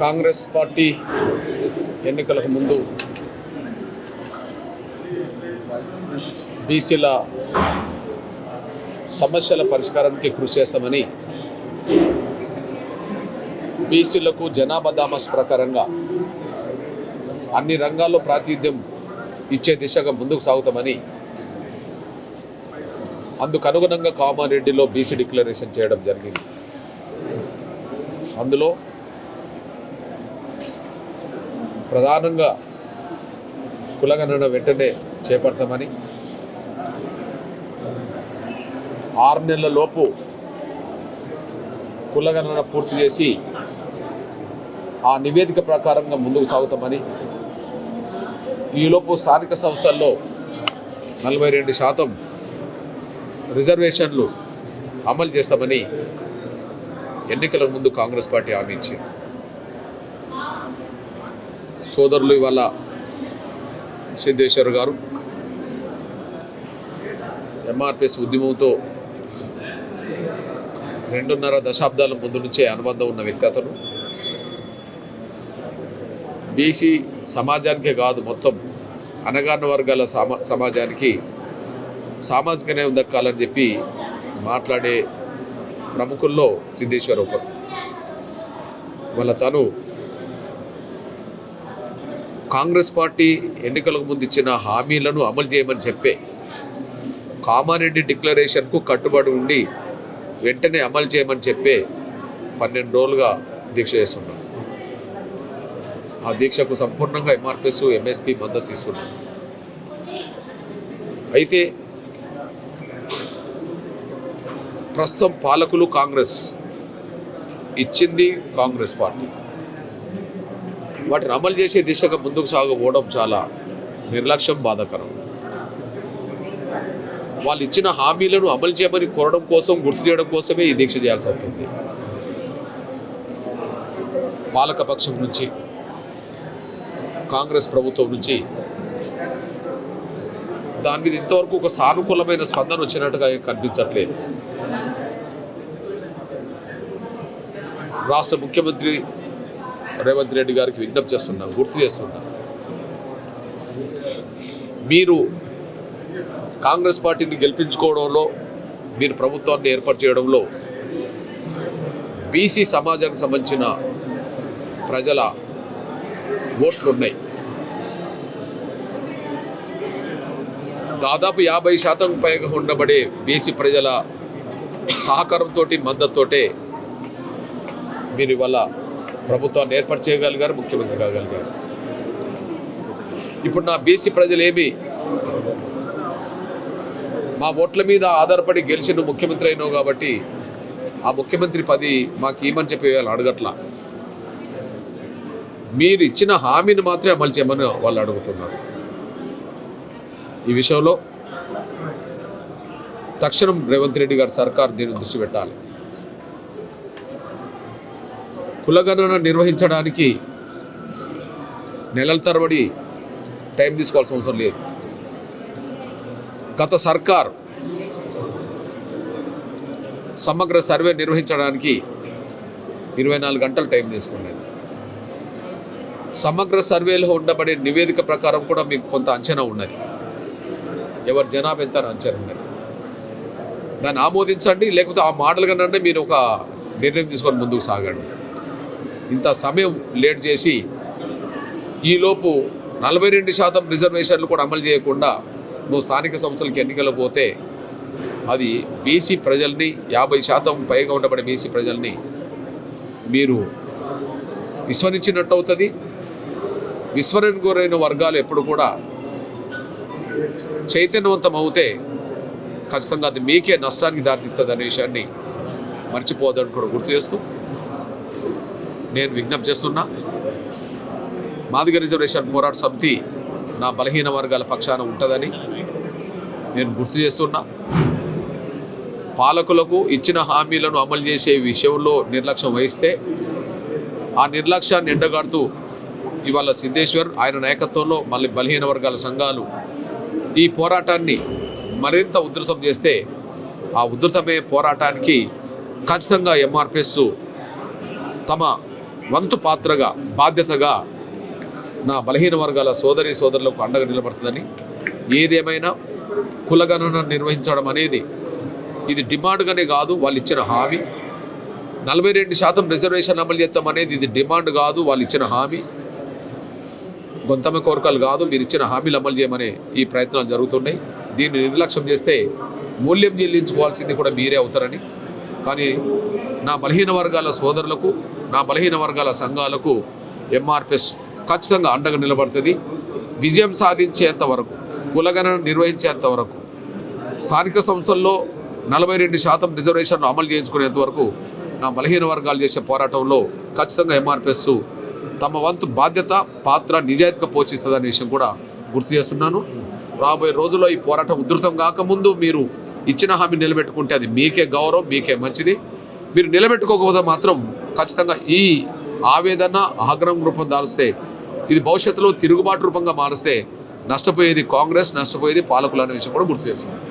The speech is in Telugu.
కాంగ్రెస్ పార్టీ ఎన్నికలకు ముందు బీసీల సమస్యల పరిష్కారానికి కృషి చేస్తామని బీసీలకు జనాభా దామస్ ప్రకారంగా అన్ని రంగాల్లో ప్రాతినిధ్యం ఇచ్చే దిశగా ముందుకు సాగుతామని అందుకు అనుగుణంగా కామారెడ్డిలో బీసీ డిక్లరేషన్ చేయడం జరిగింది. అందులో ప్రధానంగా కులగణన వెంటనే చేపడతామని 6 నెలల లోపు కులగణన పూర్తి చేసి ఆ నివేదిక ప్రకారంగా ముందుకు సాగుతామని, ఈలోపు స్థానిక సంస్థల్లో 42% రిజర్వేషన్లు అమలు చేస్తామని ఎన్నికల ముందు కాంగ్రెస్ పార్టీ హామీ ఇచ్చింది. సోదరులు ఇవాళ సిద్ధేశ్వర్ గారు ఎంఆర్పిఎస్ ఉద్యమంతో 2.5 దశాబ్దాల ముందు నుంచే అనుబంధం ఉన్న వ్యక్తి అతను. బీసీ సమాజానికే కాదు, మొత్తం అణగారిన వర్గాల సమాజానికి సామాజిక న్యాయం దక్కాలని చెప్పి మాట్లాడే ప్రముఖుల్లో సిద్ధేశ్వర్ ఒకరు. వాళ్ళ తను కాంగ్రెస్ పార్టీ ఎన్నికలకు ముందు ఇచ్చిన హామీలను అమలు చేయమని చెప్పే కామారెడ్డి డిక్లరేషన్కు కట్టుబడి ఉండి వెంటనే అమలు చేయమని చెప్పే 12 రోజులుగా దీక్ష చేస్తున్నాం. ఆ దీక్షకు సంపూర్ణంగా ఎంఆర్పిఎస్ ఎంఎస్పీ మద్దతు ఇస్తున్నాం. అయితే ప్రస్తుతం పాలకులు కాంగ్రెస్ ఇచ్చింది కాంగ్రెస్ పార్టీ, వాటిని అమలు చేసే దిశగా ముందుకు సాగకపోవడం చాలా నిర్లక్ష్యం, బాధాకరం. వాళ్ళు ఇచ్చిన హామీలను అమలు చేయమని కోరడం కోసం, గుర్తు చేయడం కోసమే ఈ దీక్ష చేయాల్సి వస్తుంది. పాలకపక్షం నుంచి, కాంగ్రెస్ ప్రభుత్వం నుంచి దాని మీద ఇంతవరకు ఒక సానుకూలమైన స్పందన వచ్చినట్టుగా కనిపించట్లేదు. రాష్ట్ర ముఖ్యమంత్రి రేవంత్ రెడ్డి గారికి విజ్ఞప్తి చేస్తున్నాం, గుర్తు చేస్తున్నాం, మీరు కాంగ్రెస్ పార్టీని గెలిపించుకోవడంలో, మీరు ప్రభుత్వాన్ని ఏర్పాటు చేయడంలో బీసీ సమాజానికి సంబంధించిన ప్రజల ఓట్లు ఉన్నాయి. దాదాపు 50% పైగా ఉండబడే బీసీ ప్రజల సహకారంతో, మద్దతుతోటే మీరు ఇవాళ ప్రభుత్వాన్ని ఏర్పాటు చేయగలిగారు, ముఖ్యమంత్రి కాగలిగారు. ఇప్పుడు నా బీసీ ప్రజలు ఏమి మా ఓట్ల మీద ఆధారపడి గెలిచి నువ్వు ముఖ్యమంత్రి అయినావు కాబట్టి ఆ ముఖ్యమంత్రి 10 మాకు ఏమని చెప్పి అడగట్లా, మీరు ఇచ్చిన హామీని మాత్రమే అమలు చేయమని వాళ్ళు అడుగుతున్నారు. ఈ విషయంలో తక్షణం రేవంత్ రెడ్డి గారి సర్కార్ దీన్ని దృష్టి పెట్టాలి. కులగణన నిర్వహించడానికి నెలల తరబడి టైం తీసుకోవాల్సిన అవసరం లేదు. గత సర్కార్ సమగ్ర సర్వే నిర్వహించడానికి 24 గంటలు టైం తీసుకునేది. సమగ్ర సర్వేలో ఉండబడే నివేదిక ప్రకారం కూడా మీకు కొంత అంచనా ఉన్నది, ఎవరి జనాభా ఎంత అంచనా ఉన్నది. దాన్ని ఆమోదించండి, లేకపోతే ఆ మోడల్ కన్నా మీరు ఒక నిర్ణయం తీసుకొని ముందుకు సాగండి. ఇంత సమయం లేట్ చేసి ఈలోపు 42% రిజర్వేషన్లు కూడా అమలు చేయకుండా నువ్వు స్థానిక సంస్థలకు ఎన్నికలు పోతే అది బీసీ ప్రజల్ని, 50% పైగా ఉండబడే బీసీ ప్రజల్ని మీరు విస్మరించినట్టు అవుతుంది. విస్మరణ గురైన వర్గాలు ఎప్పుడు కూడా చైతన్యవంతం అవుతే ఖచ్చితంగా అది మీకే నష్టానికి దారితీస్తుంది అనే విషయాన్ని మర్చిపోవద్దని కూడా గుర్తు చేస్తూ నేను విజ్ఞప్తి చేస్తున్నా. మాదిగ రిజర్వేషన్ పోరాట సమితి నా బలహీన వర్గాల పక్షాన ఉంటుందని నేను గుర్తు చేస్తున్నా. పాలకులకు ఇచ్చిన హామీలను అమలు చేసే విషయంలో నిర్లక్ష్యం వహిస్తే ఆ నిర్లక్ష్యాన్ని ఎండగాడుతూ ఇవాళ సిద్ధేశ్వర్ ఆయన నాయకత్వంలో మళ్ళీ బలహీన వర్గాల సంఘాలు ఈ పోరాటాన్ని మరింత ఉధృతం చేస్తే ఆ ఉధృతమే పోరాటానికి ఖచ్చితంగా ఎంఆర్పిఎస్ తమ వంతు పాత్రగా బాధ్యతగా నా బలహీన వర్గాల సోదరులకు అండగా నిలబడుతుందని, ఏదేమైనా కులగణన నిర్వహించడం అనేది ఇది డిమాండ్గానే కాదు, వాళ్ళు ఇచ్చిన హామీ. 42% రిజర్వేషన్ అమలు చేస్తాం అనేది ఇది డిమాండ్ కాదు, వాళ్ళు ఇచ్చిన హామీ. గొంతమ కోరికలు కాదు, మీరు ఇచ్చిన హామీలు అమలు చేయమనే ఈ ప్రయత్నాలు జరుగుతున్నాయి. దీన్ని నిర్లక్ష్యం చేస్తే మూల్యం చెల్లించుకోవాల్సింది కూడా మీరే అవుతారని. కానీ నా బలహీన వర్గాల సోదరులకు, నా బలహీన వర్గాల సంఘాలకు ఎంఆర్పిఎస్ ఖచ్చితంగా అండగా నిలబడుతుంది. విజయం సాధించేంత వరకు, కులగణన నిర్వహించేంత వరకు, స్థానిక సంస్థల్లో 42% రిజర్వేషన్లు అమలు చేయించుకునేంత వరకు నా బలహీన వర్గాలు చేసే పోరాటంలో ఖచ్చితంగా ఎంఆర్పిఎస్ తమ వంతు బాధ్యత, పాత్ర నిజాయితీగా పోషిస్తుందనే విషయం కూడా గుర్తు చేస్తున్నాను. రాబోయే రోజుల్లో ఈ పోరాటం ఉధృతం కాకముందు మీరు ఇచ్చిన హామీ నిలబెట్టుకుంటే అది మీకే గౌరవం, మీకే మంచిది. మీరు నిలబెట్టుకోకపోతే మాత్రం ఖచ్చితంగా ఈ ఆవేదన ఆగ్రహం రూపం దాల్స్తే, ఇది భవిష్యత్తులో తిరుగుబాటు రూపంగా మారిస్తే నష్టపోయేది కాంగ్రెస్, నష్టపోయేది పాలకులు అనే విషయం కూడా గుర్తు చేస్తున్నాను.